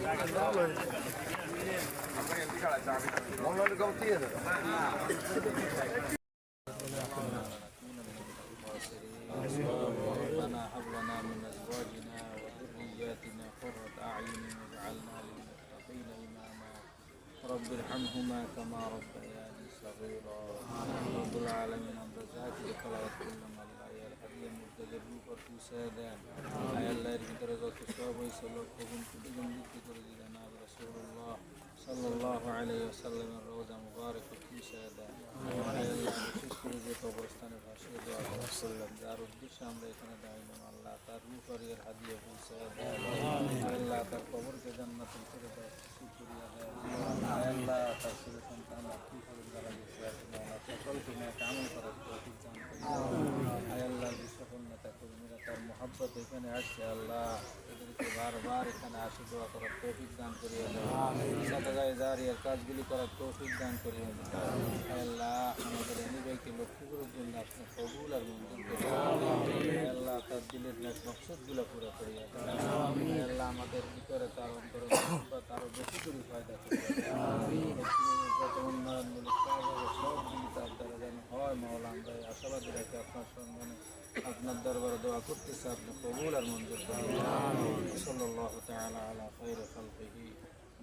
ربنا هب لنا من ازواجنا وذرياتنا قرة اعين واجعلنا للمتقين اماما رب ارحمهما كما ربياني صغيرا رب العالمين আমরা জাতিকে খলাওয়াত করলাম আল্লাহ এর হাদিয়া মুর্তজার উপর তুসাদান আয় আল্লাহ এর ভিতরে যত সব হয়েছে লক্ষ গুণ কোটি গুণ বৃদ্ধি করে দিলেন রাসূলুল্লাহ সাল্লাল্লাহু আলাইহি ওয়াসাল্লামের রওজা মুবারক তুসাদান আয় আল্লাহ বিশেষ করে যে কবরস্থানে ভাসিয়ে দেওয়া করলাম যার উদ্দেশ্যে আমরা এখানে দাঁড়াইলাম আল্লাহ তার রূহ আর এর হাদিয়া তুসাদান আল্লাহ তার কবরকে জান্নাতুল ফেরদাউস করিয়া দেয় আল্লাহ তার ছেলে সন্তান আত্মীয় স্বজন যারা গেছে সকলকে নিয়ে আমল করার তৌফিক দান করি আয় আল্লাহ যে সকল নেতা কর্মীরা তার মহব্বত এখানে আসছে আল্লাহ এদেরকে বারবার এখানে আসে দোয়া করার তৌফিক দান করিয়া দেয় সাদাগায়ে জারিয়ার কাজগুলি করার তৌফিক দান করিয়া দেয় আয় আল্লাহ আমাদের এনিভাইকে লক্ষ্য করার জন্য আপনি কবুল আর মঞ্জুর করিয়া আয় আল্লাহ তার দিলের নেক মকসদগুলো পুরো করিয়া দেয় আয় আল্লাহ আমাদের ভিতরে তার অন্তরে আরো বেশি করে ফায়দা করিয়া যত উন্নয়নমূলক কাজ হবে সবগুলি তার দ্বারা যেন হয় মাওলা আমরা আশাবাদী রাখি আপনার সম্মানে আপনার দরবারে দোয়া করতেছে আপনি কবুল আর মঞ্জুর করেন সাল্লাল্লাহু তাআলা আলা খায়রি খালকিহি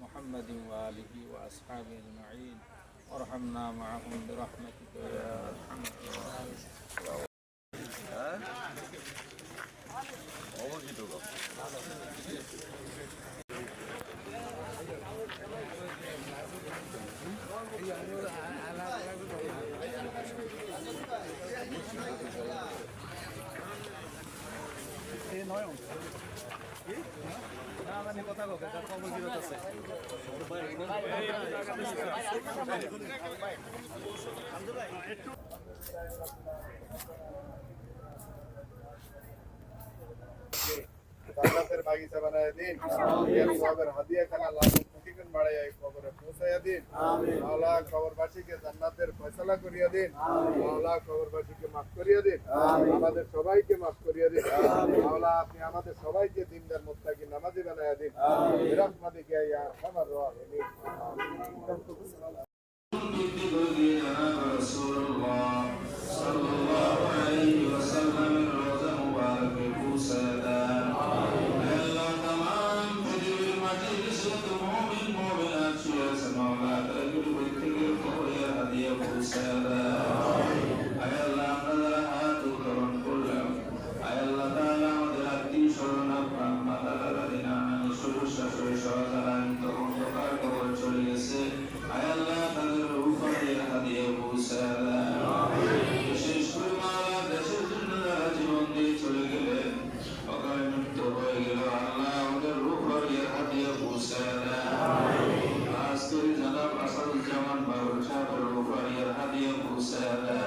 মুহাম্মাদিন ওয়া আলিহি ওয়া আসহাবিহি আজমাইন ওয়ারহামনা মাআহুম বিরহমাতিকা ইয়া আরহামার রাহিমিন কথা কবল বিরত আছে জান্নাতের বাগিচা বানায় দিন এর সবের হাদিয়া খানা লাখ কোটি গুণ বাড়াইয়া কবরে পৌঁছাইয়া দিন মাওলা কবরবাসীকে জান্নাতের ফয়সালা করিয়া দিন মাওলা কবরবাসীকে মাফ করিয়া দিন আমাদের সবাইকে মাফ করিয়া দিন মাওলা আপনি আমাদের সবাইকে দিনদার মুত্তাকি নামাজি বানাইয়া দিন বিরহমাতিকা ইয়া আরহামার রাহিমিন রাসূলুল্লাহ সাল্লাল্লাহু আলাইহি ওয়াসাল্লাম রওজা মুবারক বুসাদান আল্লাহ तमाम পৃথিবীর মাটির যত মুমিন মুমিনাত আছে মাওলা তাদের প্রত্যেকের কবরে হাদিয়া বুসাদান আয় আল্লাহ আমরা হাত উত্তোলন করলাম আয় আল্লাহ তাআলা আমাদের আত্মীয় স্বজন আপন মাতা দাদা দিনা শ্বশুর শাশুড়ি সহ যারা অন্ধকার কবর চলে গেছে আয় আল্লাহ তাদের উপরে হাদিয়া বুসাদান বিশেষ করে মাওলা দেশের জন্য যারা জীবন দিয়ে চলে গেলেন অকাল মৃত্যু হয়ে গেল আল্লাহ আমাদের উপরে হাদিয়া বুসাদান আজকের জনাব আসাদুজ্জামান বাবুর সাহেবের উপরে হাদিয়া বুসাদান